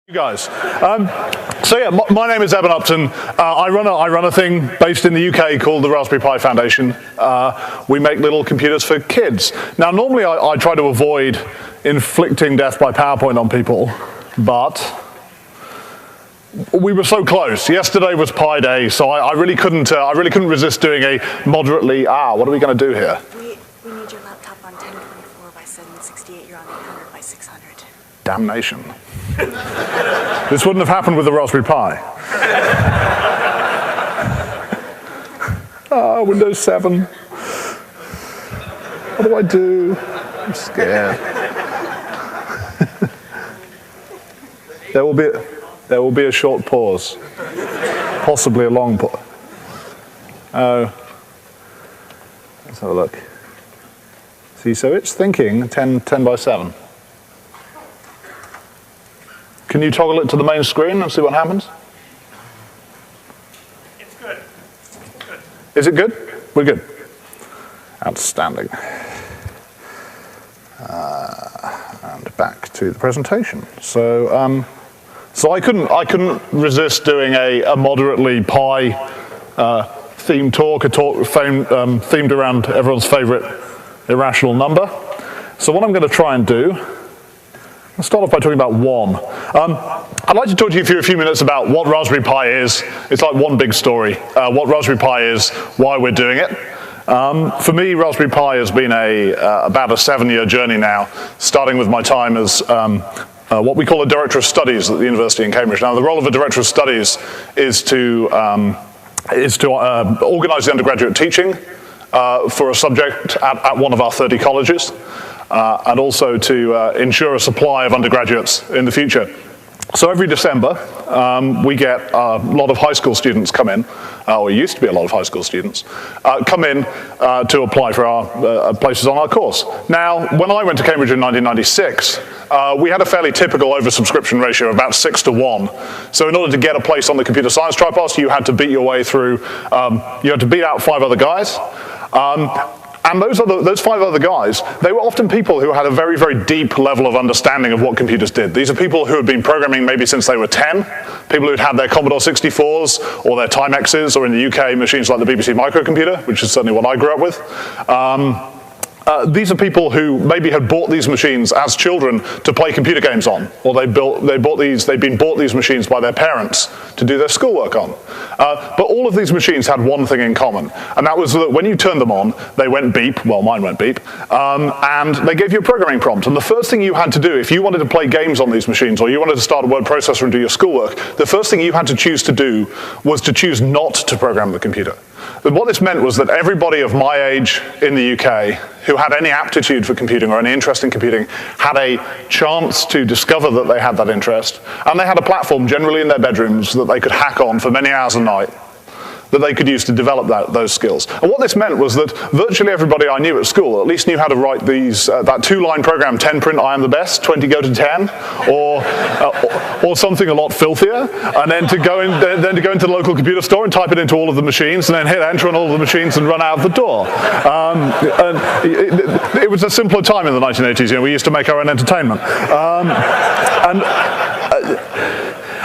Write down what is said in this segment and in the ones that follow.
You guys. So yeah, my name is Eben Upton. I run a thing based in the UK called the Raspberry Pi Foundation. We make little computers for kids. Now normally I try to avoid inflicting death by PowerPoint on people, but we were so close. Yesterday was Pi Day, so I really couldn't resist doing a moderately, what are we going to do here? We need your laptop on 1024 by 768, you're on 800 by 600. Damnation. This wouldn't have happened with the Raspberry Pi. Windows 7. What do I do? I'm scared. There will be a short pause. Possibly a long pause. Oh. Let's have a look. See, so it's thinking 10 by 7. Can you toggle it to the main screen and see what happens? It's good. Good. Is it good? We're good. Outstanding. And back to the presentation. So I couldn't resist doing a moderately Pi themed talk, themed around everyone's favorite irrational number. So what I'm going to try and do, I'll start off by talking about 1. I'd like to talk to you for a few minutes about what Raspberry Pi is. It's like one big story. What Raspberry Pi is, why we're doing it. For me, Raspberry Pi has been about a 7-year journey now, starting with my time as what we call a Director of Studies at the University in Cambridge. Now, the role of a Director of Studies is to organize the undergraduate teaching for a subject at one of our 30 colleges. And also to ensure a supply of undergraduates in the future. So every December, we get a lot of high school students come in, or used to be a lot of high school students, come in to apply for our places on our course. Now, when I went to Cambridge in 1996, we had a fairly typical oversubscription ratio of about 6 to 1. So in order to get a place on the computer science tripos, you had to beat your way through, you had to beat out 5 other guys. And those 5 other guys, they were often people who had a very, very deep level of understanding of what computers did. These are people who had been programming maybe since they were 10, people who'd had their Commodore 64s or their Timexes, or in the UK, machines like the BBC microcomputer, which is certainly what I grew up with. These are people who maybe had bought these machines as children to play computer games on, or they'd been bought these machines by their parents to do their schoolwork on. But all of these machines had one thing in common, and that was that when you turned them on, they went beep, well mine went beep, and they gave you a programming prompt. And the first thing you had to do, if you wanted to play games on these machines, or you wanted to start a word processor and do your schoolwork, the first thing you had to choose to do was to choose not to program the computer. And what this meant was that everybody of my age in the UK who had any aptitude for computing or any interest in computing had a chance to discover that they had that interest, and they had a platform generally in their bedrooms that they could hack on for many hours a night that they could use to develop those skills. And what this meant was that virtually everybody I knew at school at least knew how to write these, that 2-line program, 10 print I am the best, 20 go to 10, or something a lot filthier, and then to go into the local computer store and type it into all of the machines, and then hit enter on all of the machines and run out of the door. It was a simpler time in the 1980s. You know, we used to make our own entertainment.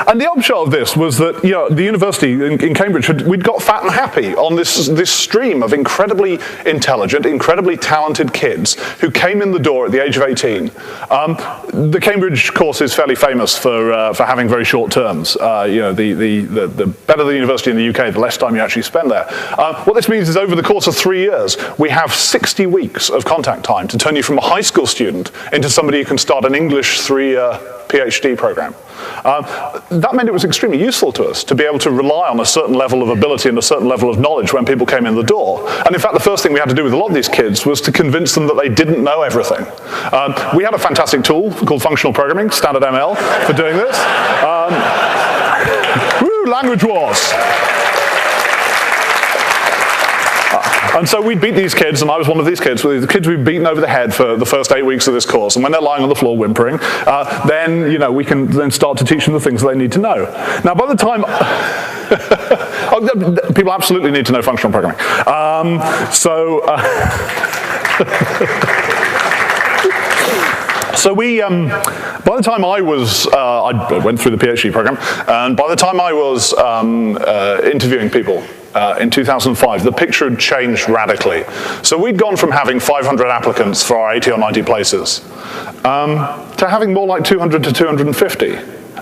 And the upshot of this was that, you know, the university in Cambridge, we'd got fat and happy on this stream of incredibly intelligent, incredibly talented kids who came in the door at the age of 18. The Cambridge course is fairly famous for having very short terms. You know, the better the university in the UK, the less time you actually spend there. What this means is over the course of 3 years, we have 60 weeks of contact time to turn you from a high school student into somebody who can start an English 3-year PhD program. That meant it was extremely useful to us to be able to rely on a certain level of ability and a certain level of knowledge when people came in the door. And in fact, the first thing we had to do with a lot of these kids was to convince them that they didn't know everything. We had a fantastic tool called functional programming, standard ML, for doing this. Language wars. And so we'd beat these kids, and I was one of these kids, the kids we'd beaten over the head for the first 8 weeks of this course. And when they're lying on the floor whimpering, then, you know, we can then start to teach them the things they need to know. Now, by the time people absolutely need to know functional programming. So we, by the time I was, I went through the PhD program, and by the time I was interviewing people in 2005, the picture had changed radically. So we'd gone from having 500 applicants for our 80 or 90 places to having more like 200 to 250.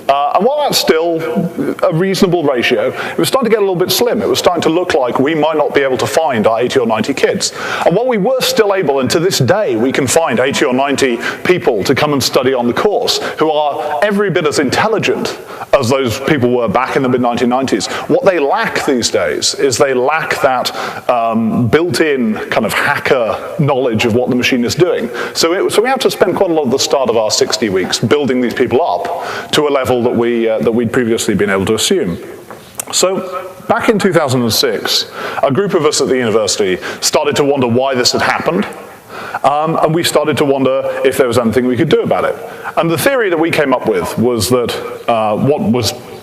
And while that's still a reasonable ratio, it was starting to get a little bit slim. It was starting to look like we might not be able to find our 80 or 90 kids. And while we were still able, and to this day we can find 80 or 90 people to come and study on the course who are every bit as intelligent as those people were back in the mid-1990s, what they lack these days is they lack that built-in kind of hacker knowledge of what the machine is doing. So we have to spend quite a lot of the start of our 60 weeks building these people up to a level that we'd previously been able to assume. So back in 2006, a group of us at the university started to wonder why this had happened. And we started to wonder if there was anything we could do about it. And the theory that we came up with was that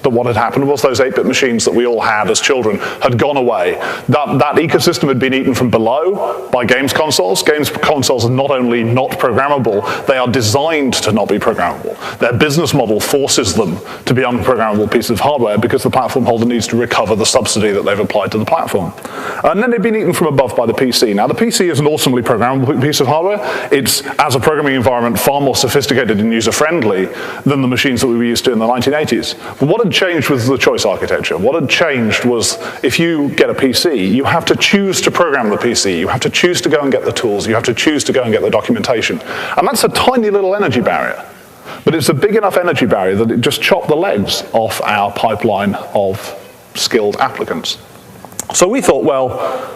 what had happened was those 8-bit machines that we all had as children had gone away. That ecosystem had been eaten from below by games consoles. Games consoles are not only not programmable, they are designed to not be programmable. Their business model forces them to be unprogrammable pieces of hardware because the platform holder needs to recover the subsidy that they've applied to the platform. And then they've been eaten from above by the PC. Now the PC is an awesomely programmable piece of hardware. It's, as a programming environment, far more sophisticated and user-friendly than the machines that we were used to in the 1980s. But what had changed was the choice architecture. What had changed was if you get a PC, you have to choose to program the PC. You have to choose to go and get the tools. You have to choose to go and get the documentation. And that's a tiny little energy barrier. But it's a big enough energy barrier that it just chopped the legs off our pipeline of skilled applicants. So we thought, well,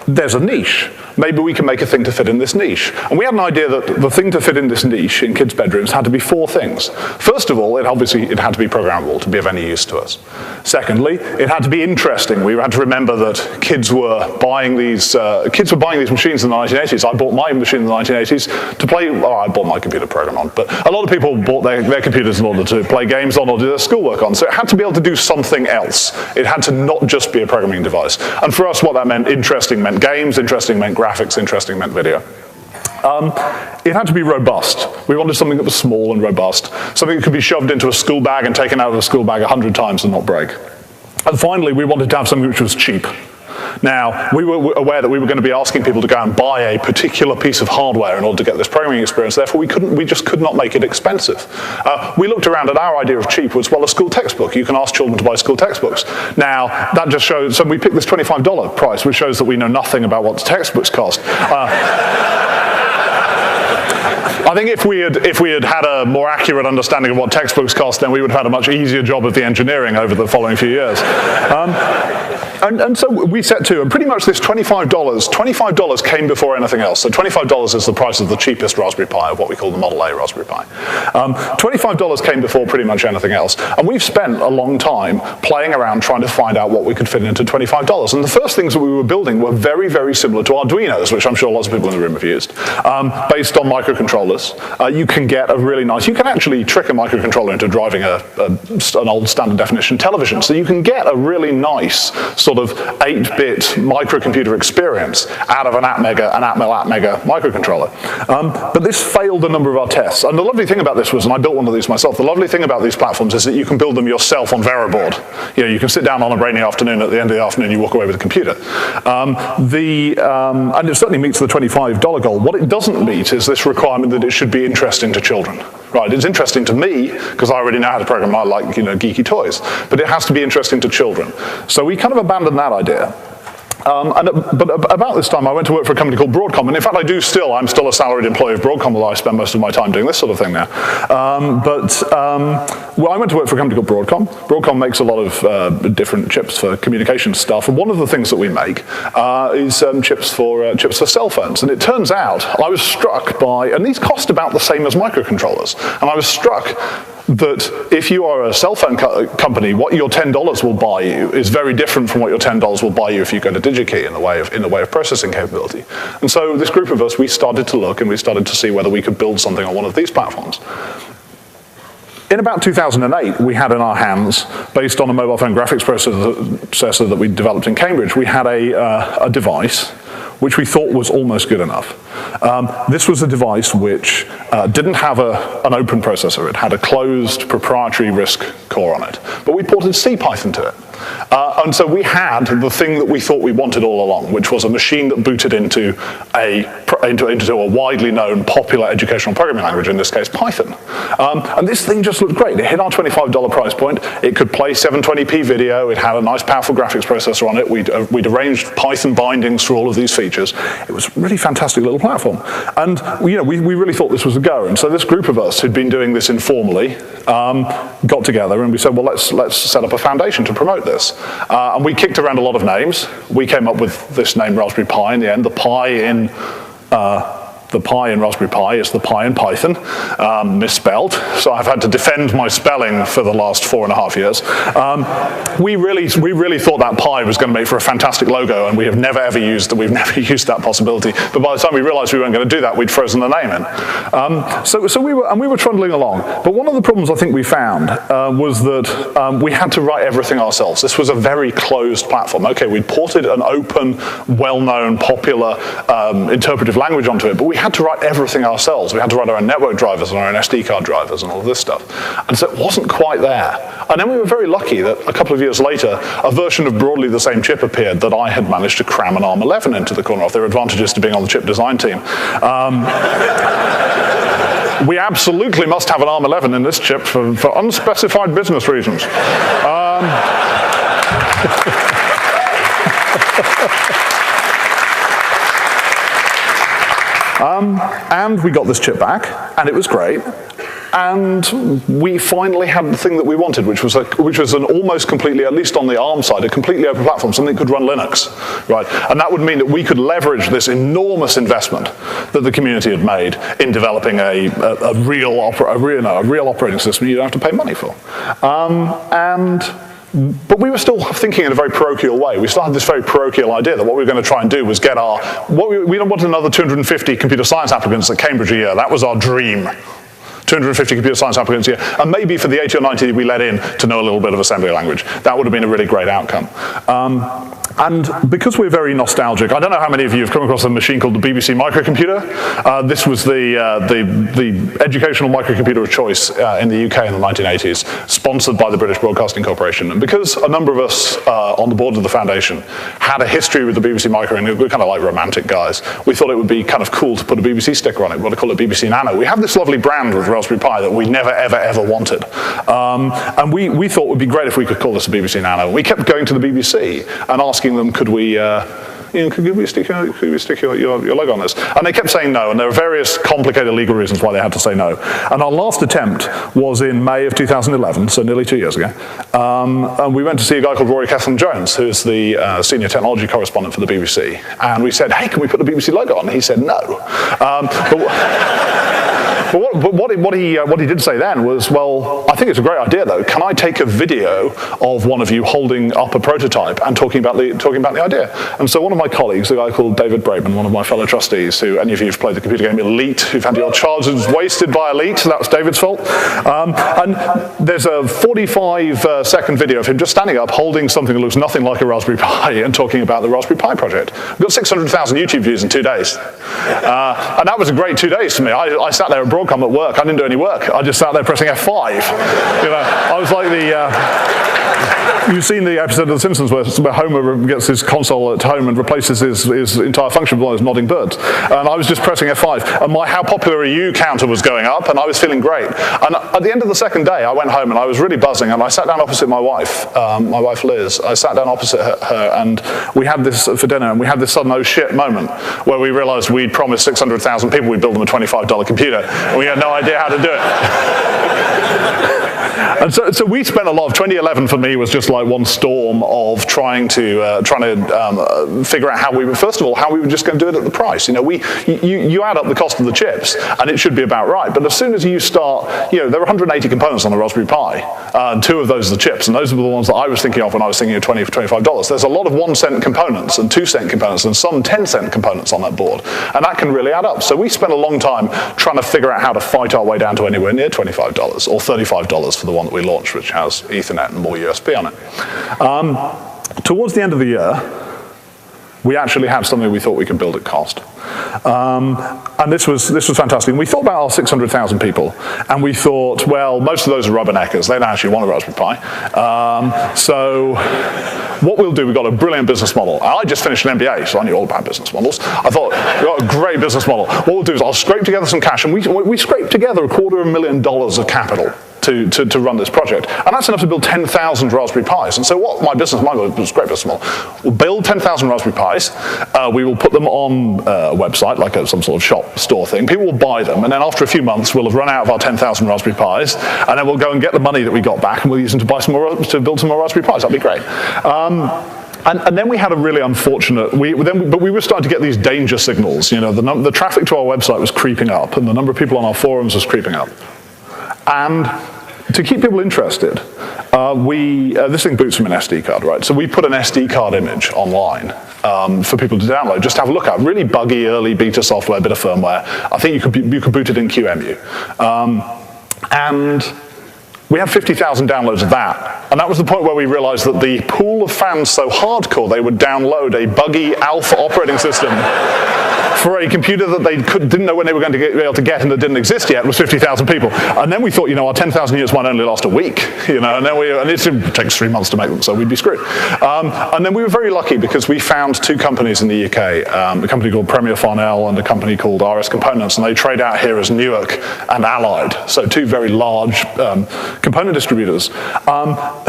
there's a niche. Maybe we can make a thing to fit in this niche. And we had an idea that the thing to fit in this niche in kids' bedrooms had to be 4 things. First of all, it had to be programmable to be of any use to us. Secondly, it had to be interesting. We had to remember that kids were buying these machines in the 1980s. I bought my machine in the 1980s to play, I bought my computer program on, but a lot of people bought their computers in order to play games on or do their schoolwork on. So it had to be able to do something else. It had to not just be a programming device. And for us, what that meant, interesting meant games, interesting meant graphics, interesting meant video. It had to be robust. We wanted something that was small and robust, something that could be shoved into a school bag and taken out of the school bag 100 times and not break. And finally, we wanted to have something which was cheap. Now, we were aware that we were going to be asking people to go and buy a particular piece of hardware in order to get this programming experience, therefore we just could not make it expensive. We looked around at our idea of cheap was, well, a school textbook. You can ask children to buy school textbooks. Now, that just shows, so we picked this $25 price, which shows that we know nothing about what the textbooks cost. I think if we had had a more accurate understanding of what textbooks cost, then we would have had a much easier job of the engineering over the following few years. And so we set to, and pretty much this $25 came before anything else. So $25 is the price of the cheapest Raspberry Pi, of what we call the Model A Raspberry Pi. $25 came before pretty much anything else. And we've spent a long time playing around trying to find out what we could fit into $25. And the first things that we were building were very, very similar to Arduinos, which I'm sure lots of people in the room have used, based on microcontrollers. You can get a really nice, you can actually trick a microcontroller into driving an old standard definition television. So you can get a really nice sort of 8-bit microcomputer experience out of an Atmega microcontroller. But this failed a number of our tests. And the lovely thing about this was, and I built one of these myself, the lovely thing about these platforms is that you can build them yourself on Veroboard. You know, you can sit down on a rainy afternoon, at the end of the afternoon you walk away with a computer. And it certainly meets the $25 goal. What it doesn't meet is this requirement that it should be interesting to children. Right, it's interesting to me, because I already know how to program, I like, geeky toys. But it has to be interesting to children. So we kind of abandoned that idea. But about this time, I went to work for a company called Broadcom, and in fact, I'm still a salaried employee of Broadcom, although I spend most of my time doing this sort of thing now. Well, I went to work for a company called Broadcom. Broadcom makes a lot of different chips for communication stuff, and one of the things that we make is chips for cell phones. And it turns out, I was struck by, and these cost about the same as microcontrollers, and I was struck that if you are a cell phone company, what your $10 will buy you is very different from what your $10 will buy you if you go to DigiKey in the way of processing capability. And so this group of us, we started to look and we started to see whether we could build something on one of these platforms. In about 2008, we had in our hands, based on a mobile phone graphics processor that we developed in Cambridge, we had a device which we thought was almost good enough. This was a device which didn't have an open processor. It had a closed proprietary RISC core on it. But we ported CPython to it. And so we had the thing that we thought we wanted all along, which was a machine that booted into a widely known, popular educational programming language, in this case Python. And this thing just looked great. It hit our $25 price point. It could play 720p video. It had a nice, powerful graphics processor on it. We'd arranged Python bindings for all of these features. It was a really fantastic little platform. And we really thought this was a go. And so this group of us who'd been doing this informally got together and we said, well, let's set up a foundation to promote this. And we kicked around a lot of names. We came up with this name Raspberry Pi in the end. The pi in Raspberry Pi is the pi in Python, misspelled. So I've had to defend my spelling for the last 4.5 years. We really thought that pi was going to make for a fantastic logo, and we've never used that possibility. But by the time we realized we weren't going to do that, we'd frozen the name in. So we were trundling along. But one of the problems I think we found was that we had to write everything ourselves. This was a very closed platform. Okay, we'd ported an open, well-known, popular interpretive language onto it, but we had to write everything ourselves. We had to write our own network drivers and our own SD card drivers and all of this stuff. And so it wasn't quite there. And then we were very lucky that a couple of years later, a version of broadly the same chip appeared that I had managed to cram an ARM 11 into the corner of. There are advantages to being on the chip design team. We absolutely must have an ARM 11 in this chip for unspecified business reasons. And we got this chip back, and it was great. And we finally had the thing that we wanted, which was an almost completely, at least on the ARM side, a completely open platform, something that could run Linux, right? And that would mean that we could leverage this enormous investment that the community had made in developing a real operating system you don't have to pay money for. But we were still thinking in a very parochial way. We still had this very parochial idea that what we were going to try and do was get we wanted another 250 computer science applicants at Cambridge a year. That was our dream. 250 computer science applicants a year, and maybe for the 80 or 90 we let in to know a little bit of assembly language. That would have been a really great outcome. And because we're very nostalgic, I don't know how many of you have come across a machine called the BBC microcomputer. This was the educational microcomputer of choice in the UK in the 1980s, sponsored by the British Broadcasting Corporation. And because a number of us on the board of the foundation had a history with the BBC Micro, and we were kind of like romantic guys, we thought it would be kind of cool to put a BBC sticker on it. We want to call it BBC Nano. We have this lovely brand with Raspberry Pi that we never, ever wanted. And we thought it would be great if we could call this a BBC Nano. We kept going to the BBC and asking them, could we stick your logo on this? And they kept saying no, and there were various complicated legal reasons why they had to say no. And our last attempt was in May of 2011, so nearly 2 years ago. And we went to see a guy called Rory Casson-Jones, who's the senior technology correspondent for the BBC. And we said, hey, can we put the BBC logo on? And he said no. But what he did say then was, well, I think it's a great idea though. Can I take a video of one of you holding up a prototype and talking about the idea? And so one of my colleagues, a guy called David Braben, one of my fellow trustees, who any of you who've played the computer game Elite, who've had your childhoods wasted by Elite, that's David's fault. And there's a 45-second video of him just standing up, holding something that looks nothing like a Raspberry Pi and talking about the Raspberry Pi project. We've got 600,000 YouTube views in 2 days. And that was a great 2 days for me. I sat there at Broadcom at work. I didn't do any work. I just sat there pressing F5. I was like you've seen the episode of The Simpsons where Homer gets his console at home and replaces his entire function with one of those nodding birds. And I was just pressing F5. And my how popular are you counter was going up, and I was feeling great. And at the end of the second day, I went home and I was really buzzing, and I sat down opposite my wife Liz. I sat down opposite her, and we had this for dinner, and we had this sudden oh shit moment where we realized we'd promised 600,000 people we'd build them a $25 computer, and we had no idea how to do it. And so we spent a lot of 2011 for me was just like one storm of trying to figure out how we were just going to do it at the price. You add up the cost of the chips and it should be about right. But as soon as you start, there are 180 components on the Raspberry Pi, and 2 of those are the chips, and those were the ones that I was thinking of when I was thinking of $20 for $25. There's a lot of 1-cent components and 2-cent components and some 10-cent components on that board, and that can really add up. So we spent a long time trying to figure out how to fight our way down to anywhere near $25 or $35 for the one that we launched, which has Ethernet and more USB on it. Towards the end of the year, we actually had something we thought we could build at cost. And this was fantastic. And we thought about our 600,000 people, and we thought, well, most of those are rubberneckers. They don't actually want a Raspberry Pi. So what we'll do, we've got a brilliant business model. I just finished an MBA, so I knew all about business models. I thought, we've got a great business model. What we'll do is I'll scrape together some cash, and we scraped together $250,000 of capital to run this project. And that's enough to build 10,000 Raspberry Pis. And so what my business model was great business model. We'll build 10,000 Raspberry Pis. We will put them on a website, like some sort of shop store thing. People will buy them, and then after a few months, we'll have run out of our 10,000 Raspberry Pis, and then we'll go and get the money that we got back, and we'll use them to buy some more, to build some more Raspberry Pis. That'd be great. And then we had a really unfortunate, but we were starting to get these danger signals. You know, the traffic to our website was creeping up, and the number of people on our forums was creeping up. And to keep people interested, this thing boots from an SD card, right? So we put an SD card image online for people to download, just to have a look at. Really buggy, early beta software, bit of firmware. I think you could boot it in QEMU. And we had 50,000 downloads of that. And that was the point where we realized that the pool of fans so hardcore, they would download a buggy alpha operating system for a computer that they didn't know when they were going to be able to get and that didn't exist yet, was 50,000 people. And then we thought, you know, our 10,000 units might only last a week, you know, and it takes 3 months to make them, so we'd be screwed. And then we were very lucky because we found two companies in the UK, a company called Premier Farnell and a company called RS Components, and they trade out here as Newark and Allied, so two very large component distributors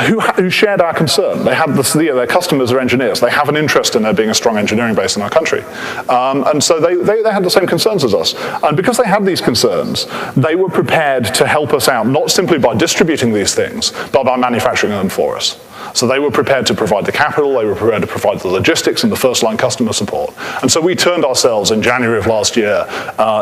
who shared our concern. They had their customers are engineers. They have an interest in there being a strong engineering base in our country. And so they had the same concerns as us. And because they had these concerns, they were prepared to help us out, not simply by distributing these things, but by manufacturing them for us. So they were prepared to provide the capital, they were prepared to provide the logistics and the first-line customer support. And so we turned ourselves in January of last year,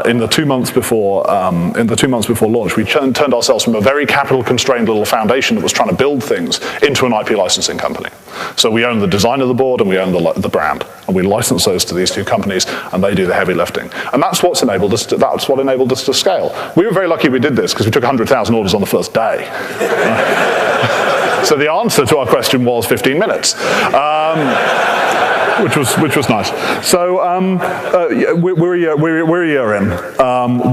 in the 2 months before launch, we turned ourselves from a very capital-constrained little foundation that was trying to build things into an IP licensing company. So we own the design of the board and we own the brand, and we license those to these two companies, and they do the heavy lifting. And that's what enabled us to scale. We were very lucky we did this because we took 100,000 orders on the first day. So the answer to our question was 15 minutes, which was nice. So we're a year in.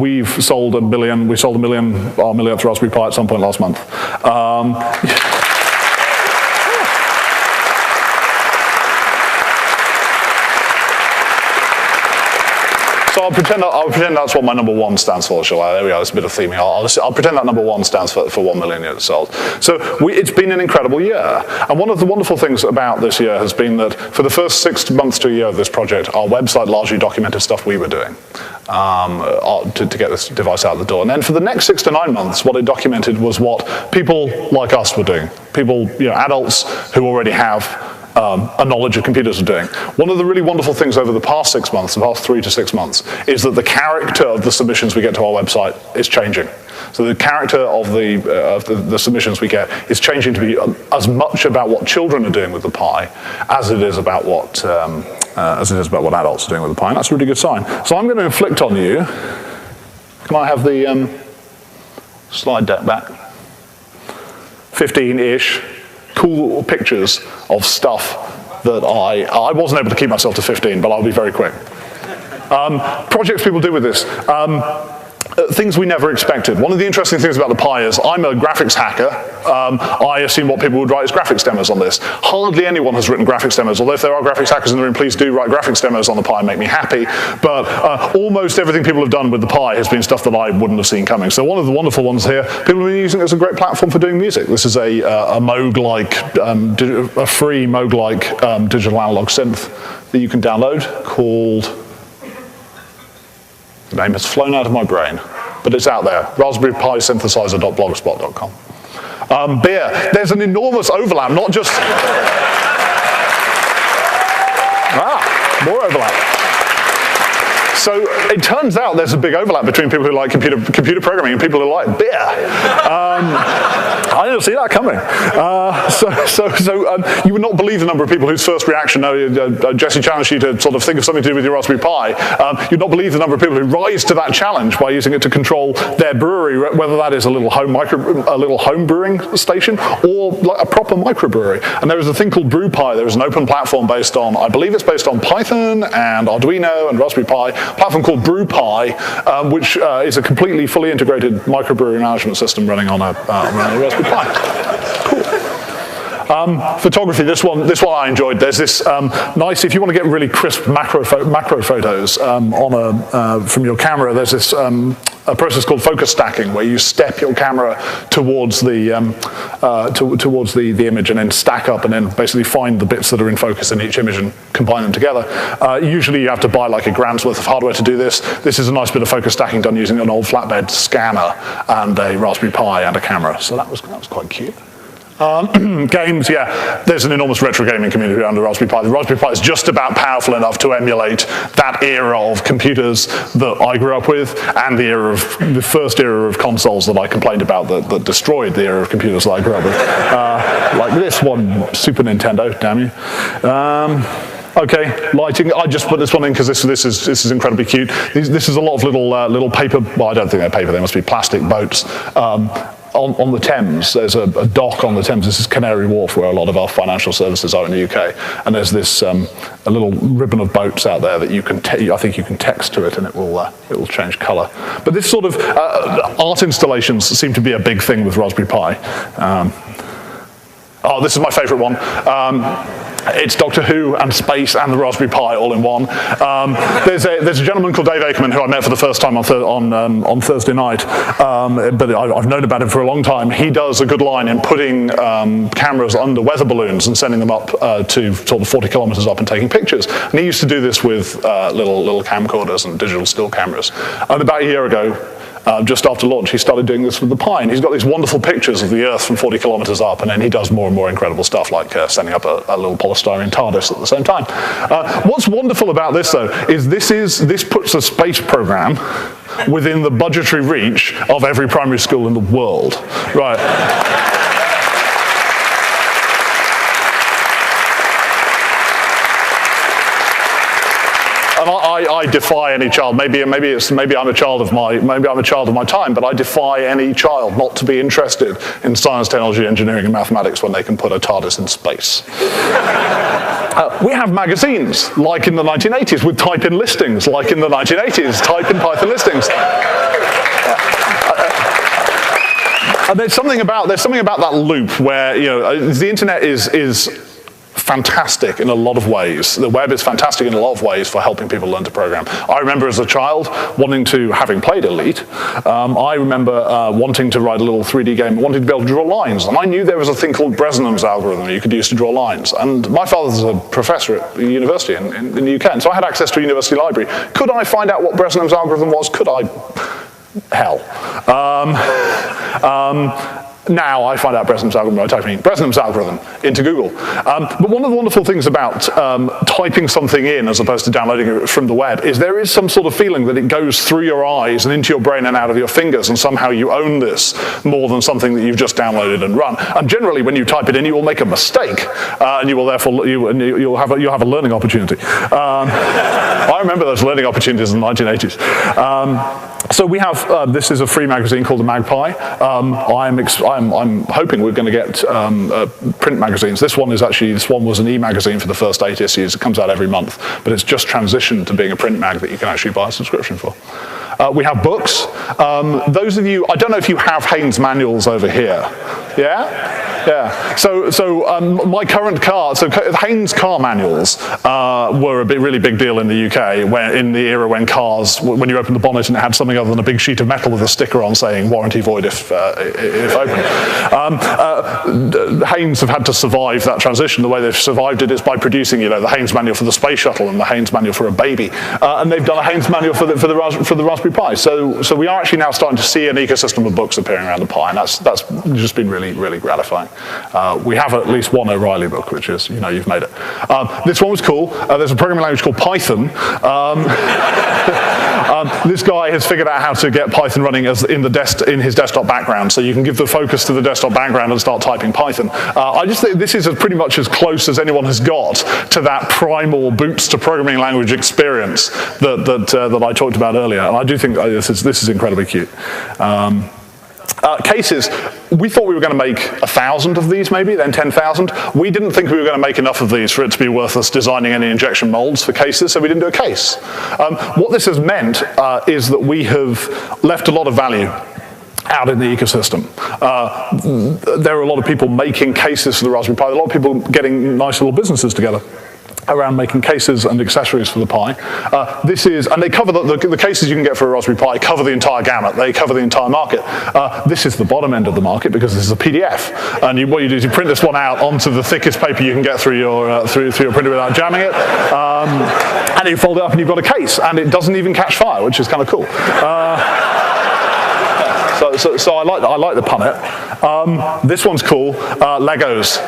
We've sold 1 million. We sold our millionth Raspberry Pi at some point last month. So I'll pretend that's what my number one stands for, shall I? There we go, it's a bit of theming. I'll pretend that number one stands for 1 million units sold. So it's been an incredible year. And one of the wonderful things about this year has been that for the first 6 months to a year of this project, our website largely documented stuff we were doing to get this device out the door. And then for the next 6 to 9 months, what it documented was what people like us were doing. People, you know, adults who already have a knowledge of computers are doing. One of the really wonderful things over the past 6 months, the past 3 to 6 months, is that the character of the submissions we get to our website is changing. So the character of the submissions we get is changing to be as much about what children are doing with the Pi as it is about what adults are doing with the Pi. And that's a really good sign. So I'm going to inflict on you. Can I have the slide deck back? 15-ish. Cool pictures of stuff that I wasn't able to keep myself to 15, but I'll be very quick. Projects people do with this. Things we never expected. One of the interesting things about the Pi is I'm a graphics hacker. I assume what people would write is graphics demos on this. Hardly anyone has written graphics demos, although if there are graphics hackers in the room, please do write graphics demos on the Pi and make me happy. But almost everything people have done with the Pi has been stuff that I wouldn't have seen coming. So one of the wonderful ones here, people have been using it as a great platform for doing music. This is a Moog-like, a free Moog-like digital analog synth that you can download called... The name has flown out of my brain, but it's out there. raspberrypisynthesizer.blogspot.com. Beer. There's an enormous overlap, not just... more overlap. So it turns out there's a big overlap between people who like computer programming and people who like beer. I didn't see that coming. You would not believe the number of people whose first reaction, Jesse challenged you to sort of think of something to do with your Raspberry Pi. You'd not believe the number of people who rise to that challenge by using it to control their brewery, whether that is a little home brewing station or like a proper microbrewery. And there is a thing called BrewPi. There is an open platform based on, I believe it's based on Python and Arduino and Raspberry Pi, a platform called BrewPi, which is a completely fully integrated microbrewery management system running on a Raspberry Pi. Cool. Photography, this one I enjoyed. There's this nice, if you want to get really crisp macro photos from your camera, there's this a process called focus stacking, where you step your camera towards the image and then stack up and then basically find the bits that are in focus in each image and combine them together. Usually you have to buy like a grand's worth of hardware to do this. This is a nice bit of focus stacking done using an old flatbed scanner and a Raspberry Pi and a camera. So that was quite cute. Games, yeah, there's an enormous retro gaming community around the Raspberry Pi. The Raspberry Pi is just about powerful enough to emulate that era of computers that I grew up with and the first era of consoles that I complained about that destroyed the era of computers that I grew up with. Like this one, Super Nintendo, damn you. Okay, lighting. I just put this one in because this is incredibly cute. This is a lot of little paper. Well, I don't think they're paper. They must be plastic boats. On the Thames, there's a dock on the Thames. This is Canary Wharf, where a lot of our financial services are in the UK. And there's this a little ribbon of boats out there that you can I think you can text to it, and it will change colour. But this sort of art installations seem to be a big thing with Raspberry Pi. This is my favourite one. It's Doctor Who and space and the Raspberry Pi all in one. There's a gentleman called Dave Aikman who I met for the first time on Thursday night, but I've known about him for a long time. He does a good line in putting cameras under weather balloons and sending them up to sort of 40 kilometers up and taking pictures. And he used to do this with little camcorders and digital still cameras. And about a year ago, just after launch, he started doing this with the Pi, and he's got these wonderful pictures of the Earth from 40 kilometers up, and then he does more and more incredible stuff, like sending up a little polystyrene TARDIS at the same time. What's wonderful about this, though, is this puts a space program within the budgetary reach of every primary school in the world. Right. And I defy any child. Maybe I'm a child of my time, but I defy any child not to be interested in science, technology, engineering, and mathematics when they can put a TARDIS in space. We have magazines, like in the 1980s, with type-in listings, like in the 1980s, type-in Python listings. And there's something about that loop where the internet is fantastic in a lot of ways. The web is fantastic in a lot of ways for helping people learn to program. I remember as a child having played Elite, I remember wanting to write a little 3D game, wanting to be able to draw lines. And I knew there was a thing called Bresenham's algorithm you could use to draw lines. And my father's a professor at the university in the UK, and so I had access to a university library. Could I find out what Bresenham's algorithm was? Could I? Hell. Now I find out Bresenham's algorithm by typing in Bresenham's algorithm into Google. But one of the wonderful things about typing something in as opposed to downloading it from the web is there is some sort of feeling that it goes through your eyes and into your brain and out of your fingers, and somehow you own this more than something that you've just downloaded and run. And generally, when you type it in, you will make a mistake, and you will therefore you'll have a learning opportunity. I remember those learning opportunities in the 1980s. So we have, this is a free magazine called the Magpie. I'm hoping we're going to get print magazines. This one was an e-magazine for the first 8 issues. It comes out every month, but it's just transitioned to being a print mag that you can actually buy a subscription for. We have books. Those of you, I don't know if you have Haynes manuals over here. Yeah? Yeah. So my current car, so Haynes car manuals were a really big deal in the UK in the era when when you opened the bonnet and it had something other than a big sheet of metal with a sticker on saying warranty void if open. Haynes have had to survive that transition. The way they've survived it is by producing, the Haynes manual for the space shuttle and the Haynes manual for a baby, and they've done a Haynes manual for the Raspberry Pi. So we are actually now starting to see an ecosystem of books appearing around the Pi, and that's just been really, really gratifying. We have at least one O'Reilly book, which is, you've made it. This one was cool. There's a programming language called Python. This guy has figured out how to get Python running as in his desktop background, so you can give the focus to the desktop background and start typing Python. I just think this is pretty much as close as anyone has got to that primal boots to programming language experience that I talked about earlier, and I do think this is incredibly cute. Cases, we thought we were going to make 1,000 of these maybe, then 10,000. We didn't think we were going to make enough of these for it to be worth us designing any injection molds for cases, so we didn't do a case. What this has meant is that we have left a lot of value out in the ecosystem. There are a lot of people making cases for the Raspberry Pi, a lot of people getting nice little businesses together around making cases and accessories for the Pi. And they cover the cases you can get for a Raspberry Pi cover the entire gamut. They cover the entire market. This is the bottom end of the market because this is a PDF. And what you do is you print this one out onto the thickest paper you can get through your printer without jamming it. And you fold it up and you've got a case. And it doesn't even catch fire, which is kind of cool. So I like the punnet. This one's cool. Legos.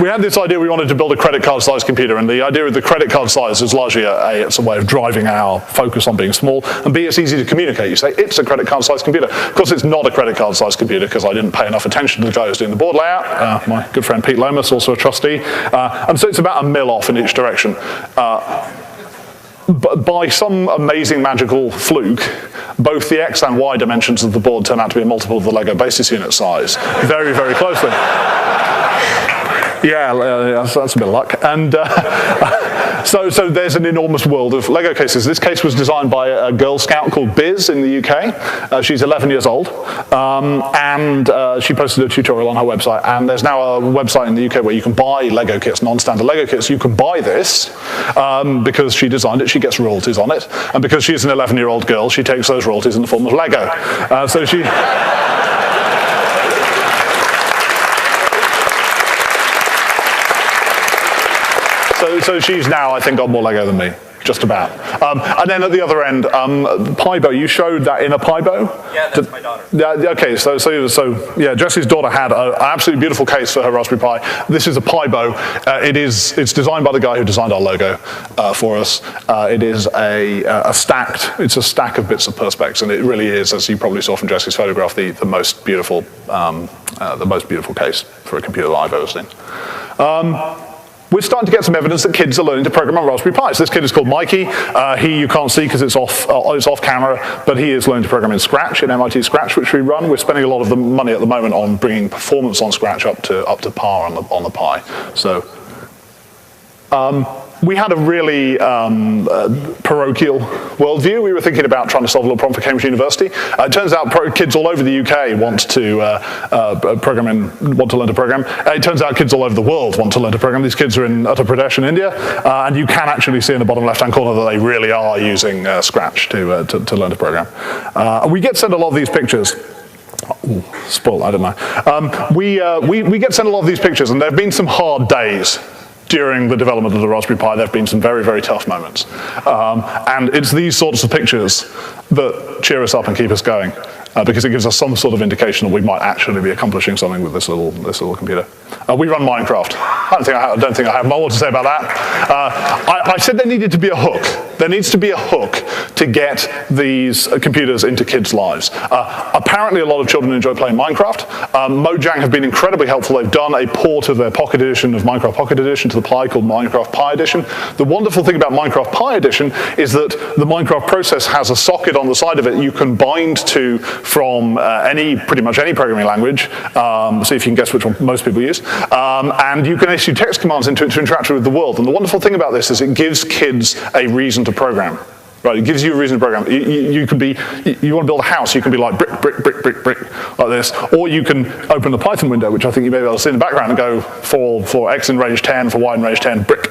We had this idea we wanted to build a credit card size computer, and the idea of the credit card size is largely it's a way of driving our focus on being small, and B, it's easy to communicate. You say, it's a credit card size computer. Of course, it's not a credit card size computer because I didn't pay enough attention to the guy who's doing the board layout, my good friend Pete Lomas, also a trustee, and so it's about a mil off in each direction. But by some amazing magical fluke, both the X and Y dimensions of the board turn out to be a multiple of the Lego basis unit size, very, very closely. Yeah, that's a bit of luck. And so there's an enormous world of Lego cases. This case was designed by a Girl Scout called Biz in the UK. She's 11 years old, and she posted a tutorial on her website. And there's now a website in the UK where you can buy Lego kits, non-standard Lego kits. You can buy this because she designed it. She gets royalties on it, and because she's an 11-year-old girl, she takes those royalties in the form of Lego. So she. So she's now, I think, got more Lego than me, just about. And then at the other end, Pibo, you showed that in a Pibo? Yeah, that's my daughter. Yeah, okay, so yeah, Jesse's daughter had an absolutely beautiful case for her Raspberry Pi. This is a Pibo. It's designed by the guy who designed our logo for us. It is a stack of bits of Perspex, and it really is, as you probably saw from Jesse's photograph, the most beautiful case for a computer that I've ever seen. We're starting to get some evidence that kids are learning to program on Raspberry Pis. This kid is called Mikey. He you can't see because it's off camera, but he is learning to program in Scratch, in MIT Scratch, which we run. We're spending a lot of the money at the moment on bringing performance on Scratch up to par on the Pi. So. We had a really parochial worldview. We were thinking about trying to solve a little problem for Cambridge University. It turns out kids all over the UK want to learn to program. It turns out kids all over the world want to learn to program. These kids are in Uttar Pradesh in India, and you can actually see in the bottom left-hand corner that they really are using Scratch to learn to program. We get sent a lot of these pictures. Ooh, spoiled, I don't know. We get sent a lot of these pictures, and there have been some hard days during the development of the Raspberry Pi. There have been some very, very tough moments. And it's these sorts of pictures that cheer us up and keep us going, because it gives us some sort of indication that we might actually be accomplishing something with this little computer. We run Minecraft. I don't think I have more to say about that. I said there needed to be a hook. There needs to be a hook to get these computers into kids' lives. Apparently a lot of children enjoy playing Minecraft. Mojang have been incredibly helpful. They've done a port of their Pocket Edition, of Minecraft Pocket Edition, to the Pi called Minecraft Pi Edition. The wonderful thing about Minecraft Pi Edition is that the Minecraft process has a socket on the side of it you can bind to from pretty much any programming language. See if you can guess which one most people use. And you can issue text commands into it to interact with the world. And the wonderful thing about this is it gives kids a reason to program. Right, it gives you a reason to program. You want to build a house, you can be like brick, brick, brick, brick, brick, like this. Or you can open the Python window, which I think you may be able to see in the background, and go for X in range 10, for Y in range 10, brick.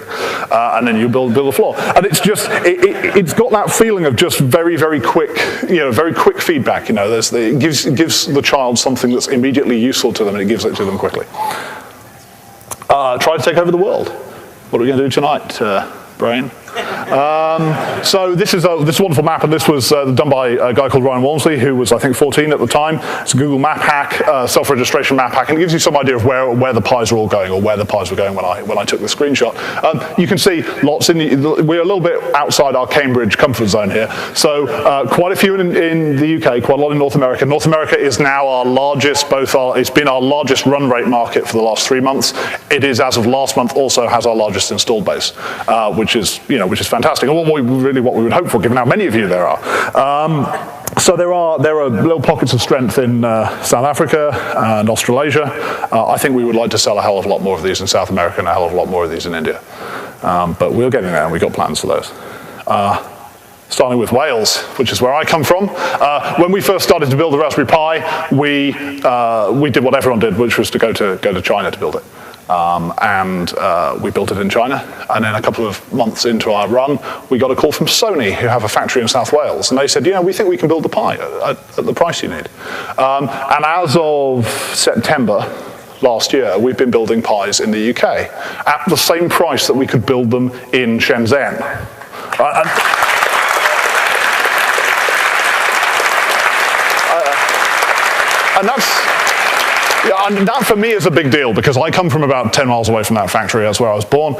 And then you build a floor. And it's just, it's got that feeling of just very, very quick, very quick feedback. It gives the child something that's immediately useful to them, and it gives it to them quickly. Try to take over the world. What are we going to do tonight, Brain? So this is a wonderful map, and this was done by a guy called Ryan Walmsley, who was, I think, 14 at the time. It's a Google map hack, self-registration map hack, and it gives you some idea of where the pies are all going, or where the pies were going when I took the screenshot. You can see lots we're a little bit outside our Cambridge comfort zone here. So quite a few in the UK, quite a lot in North America. North America is now our largest, it's been our largest run rate market for the last 3 months. It is, as of last month, also has our largest installed base, which is fantastic, and what we would hope for, given how many of you there are. So there are little pockets of strength in South Africa and Australasia. I think we would like to sell a hell of a lot more of these in South America and a hell of a lot more of these in India. But we're getting there, and we've got plans for those. Starting with Wales, which is where I come from. When we first started to build the Raspberry Pi, we did what everyone did, which was to go to China to build it. We built it in China, and then a couple of months into our run, we got a call from Sony, who have a factory in South Wales, and they said, we think we can build the Pi at the price you need. And as of September last year, we've been building Pis in the UK at the same price that we could build them in Shenzhen. And that for me is a big deal, because I come from about 10 miles away from that factory. That's where I was born.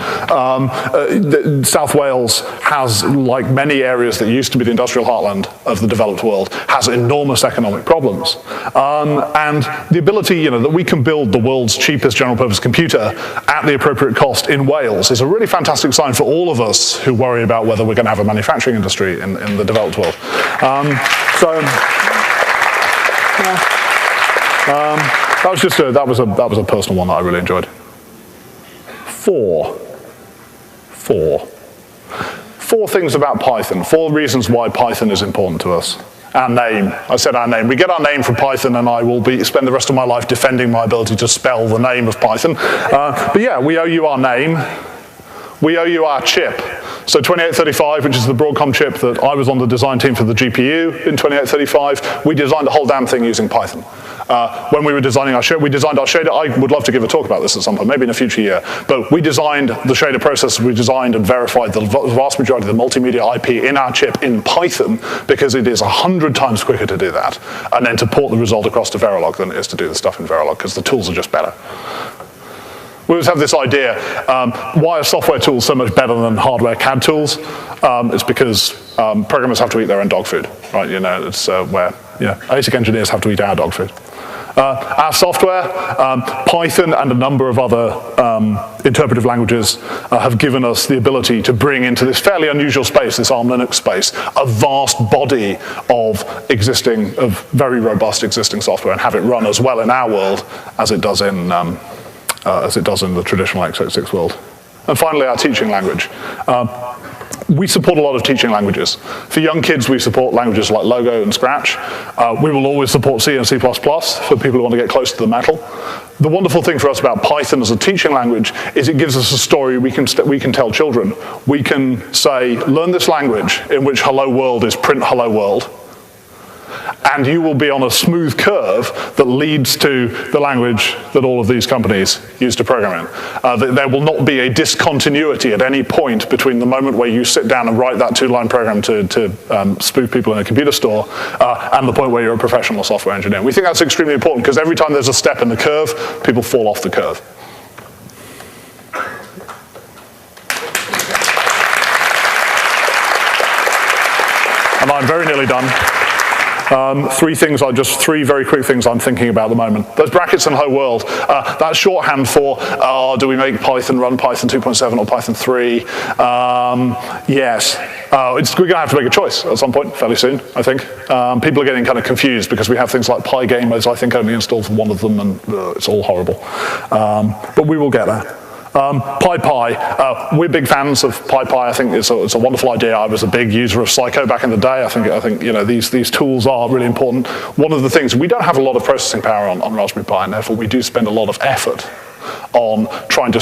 South Wales has, like many areas that used to be the industrial heartland of the developed world, has enormous economic problems. And the ability, that we can build the world's cheapest general purpose computer at the appropriate cost in Wales is a really fantastic sign for all of us who worry about whether we're going to have a manufacturing industry in the developed world. That was a personal one that I really enjoyed. Four things about Python. 4 reasons why Python is important to us. Our name. I said our name. We get our name from Python, and I will spend the rest of my life defending my ability to spell the name of Python. But yeah, we owe you our name. We owe you our chip. So 2835, which is the Broadcom chip that I was on the design team for the GPU in 2835, we designed the whole damn thing using Python. When we were designing our shader, we designed our shader. I would love to give a talk about this at some point, maybe in a future year. But we designed the shader process. We designed and verified the vast majority of the multimedia IP in our chip in Python, because it is 100 times quicker to do that, and then to port the result across to Verilog than it is to do the stuff in Verilog, because the tools are just better. We always have this idea, why are software tools so much better than hardware CAD tools? It's because programmers have to eat their own dog food, right? It's where ASIC engineers have to eat our dog food. Our software, Python and a number of other interpretive languages have given us the ability to bring into this fairly unusual space, this ARM Linux space, a vast body of very robust existing software, and have it run as well in our world as it does in the traditional x86 world. And finally, our teaching language. We support a lot of teaching languages. For young kids, we support languages like Logo and Scratch. We will always support C and C++ for people who want to get close to the metal. The wonderful thing for us about Python as a teaching language is it gives us a story we can tell children. We can say, learn this language in which hello world is print hello world, and you will be on a smooth curve that leads to the language that all of these companies use to program in. There will not be a discontinuity at any point between the moment where you sit down and write that 2-line program to spoof people in a computer store and the point where you're a professional software engineer. We think that's extremely important, because every time there's a step in the curve, people fall off the curve. And I'm very nearly done. 3 very quick things I'm thinking about at the moment. Those brackets and hello world, that's shorthand for, do we make Python run Python 2.7 or Python 3? Yes. We're going to have to make a choice at some point, fairly soon, I think. People are getting kind of confused, because we have things like Pygamers, I think, only installed for one of them, and it's all horrible. But we will get there. PyPy, we're big fans of PyPy. I think it's a wonderful idea. I was a big user of Psycho back in the day. I think these tools are really important. One of the things, we don't have a lot of processing power on Raspberry Pi, and therefore we do spend a lot of effort on trying to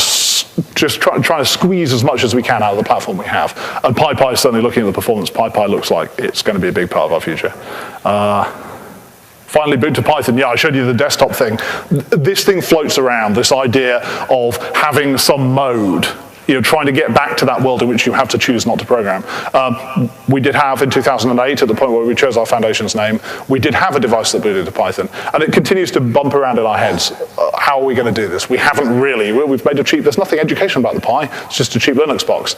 squeeze as much as we can out of the platform we have. And PyPy is certainly, looking at the performance, PyPy looks like it's going to be a big part of our future. Finally, boot to Python. Yeah, I showed you the desktop thing. This thing floats around, this idea of having some mode. trying to get back to that world in which you have to choose not to program. We did have, in 2008, at the point where we chose our foundation's name, we did have a device that booted to Python, and it continues to bump around in our heads. How are we going to do this? We haven't really. We've made a cheap, there's nothing educational about the Pi, it's just a cheap Linux box.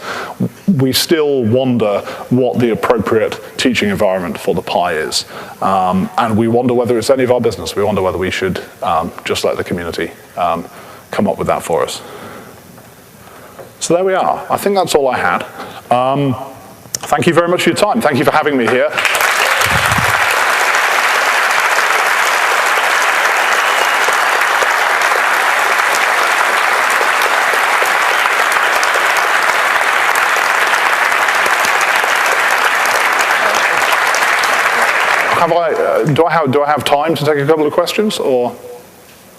We still wonder what the appropriate teaching environment for the Pi is. And we wonder whether it's any of our business. We wonder whether we should just let the community come up with that for us. So there we are. I think that's all I had. Thank you very much for your time. Thank you for having me here. Do I have time to take a couple of questions, or?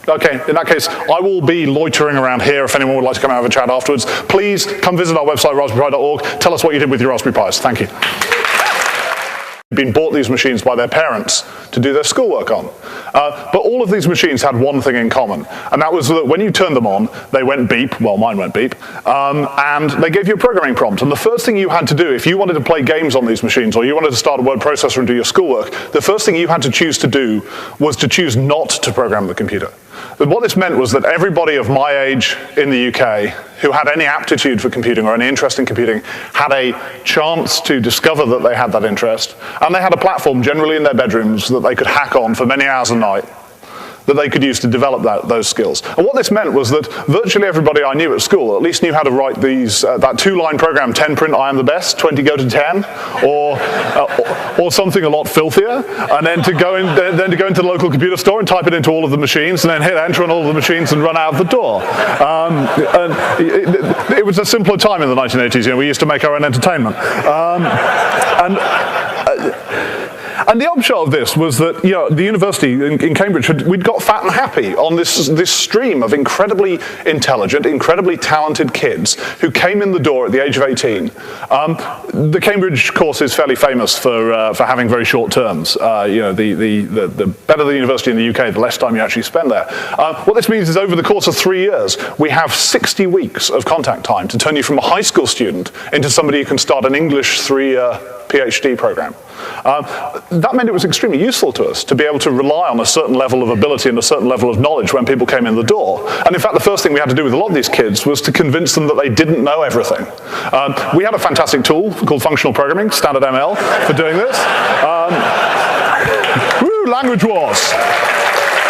Okay, in that case, I will be loitering around here if anyone would like to come and have a chat afterwards. Please come visit our website, raspberrypi.org. Tell us what you did with your Raspberry Pis. Thank you. Been bought these machines by their parents to do their schoolwork on. But all of these machines had one thing in common, and that was that when you turned them on, they went beep, well mine went beep, and they gave you a programming prompt. And the first thing you had to do, if you wanted to play games on these machines, or you wanted to start a word processor and do your schoolwork, the first thing you had to choose to do was to choose not to program the computer. And what this meant was that everybody of my age in the UK who had any aptitude for computing or any interest in computing had a chance to discover that they had that interest, and they had a platform generally in their bedrooms that they could hack on for many hours a night that they could use to develop those skills. And what this meant was that virtually everybody I knew at school at least knew how to write these, that two-line program, 10 print I am the best, 20 go to 10, or something a lot filthier, and then to go into the local computer store and type it into all of the machines, and then hit enter on all of the machines and run out of the door. It was a simpler time in the 1980s. We used to make our own entertainment. And the upshot of this was that the university in Cambridge, we'd got fat and happy on this stream of incredibly intelligent, incredibly talented kids who came in the door at the age of 18. The Cambridge course is fairly famous for having very short terms. The better the university in the UK, the less time you actually spend there. What this means is over the course of 3 years, we have 60 weeks of contact time to turn you from a high school student into somebody who can start an English 3-year PhD program. That meant it was extremely useful to us to be able to rely on a certain level of ability and a certain level of knowledge when people came in the door. And in fact, the first thing we had to do with a lot of these kids was to convince them that they didn't know everything. We had a fantastic tool called functional programming, standard ML, for doing this. Woo, language wars.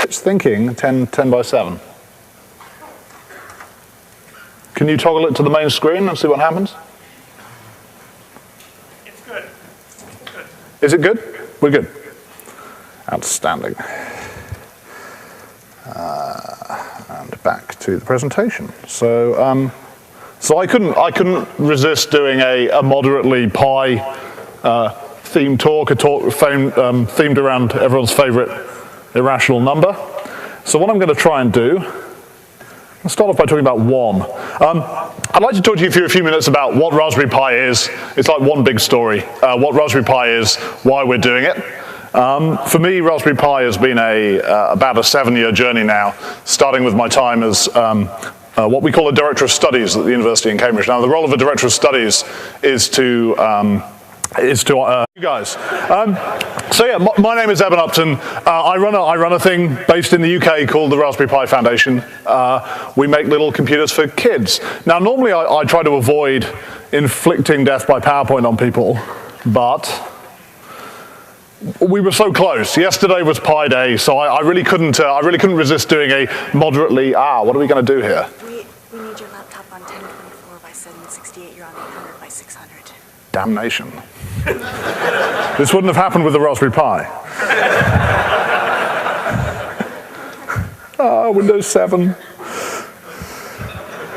It's thinking 10 by 7. Can you toggle it to the main screen and see what happens? Is it good? We're good. Outstanding. And back to the presentation. So, so I couldn't resist doing a moderately Pi themed talk, a talk themed around everyone's favorite irrational number. So what I'm going to try and do, I'll start off by talking about 1. I'd like to talk to you for a few minutes about what Raspberry Pi is. It's like one big story. What Raspberry Pi is, why we're doing it. For me, Raspberry Pi has been about a 7-year journey now, starting with my time as what we call a Director of Studies at the University in Cambridge. Now, the role of a Director of Studies is to you guys. So yeah, my name is Eben Upton. I run a thing based in the UK called the Raspberry Pi Foundation. We make little computers for kids. Now normally I try to avoid inflicting death by PowerPoint on people, but we were so close. Yesterday was Pi Day, so I really couldn't resist doing a moderately, what are we going to do here? We need your laptop on 1024 by 768. You're on 800 by 600. Damnation. This wouldn't have happened with the Raspberry Pi. Windows 7.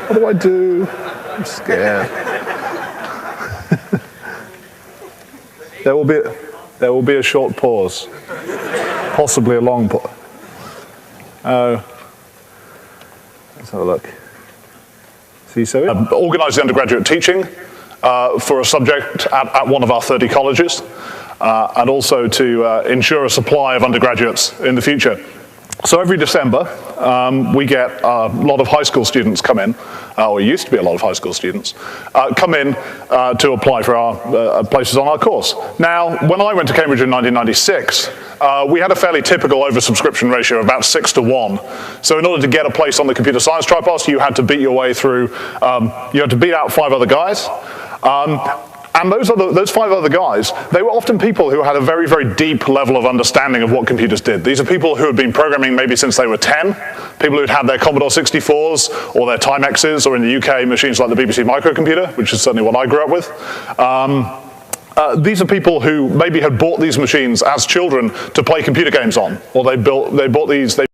What do I do? I'm scared. There will be a short pause. Possibly a long pause. Let's have a look. See, so organize the undergraduate teaching for a subject at one of our 30 colleges, and also to ensure a supply of undergraduates in the future. So every December, we get a lot of high school students come in, or used to be a lot of high school students, come in to apply for our places on our course. Now, when I went to Cambridge in 1996, we had a fairly typical oversubscription ratio of about 6 to 1. So in order to get a place on the computer science tripos, you had to beat your way through, you had to beat out 5 other guys. And those 5 other guys, they were often people who had a very, very deep level of understanding of what computers did. These are people who had been programming maybe since they were 10, people who'd had their Commodore 64s or their Timexes, or in the UK, machines like the BBC microcomputer, which is certainly what I grew up with. These are people who maybe had bought these machines as children to play computer games on, or they bought these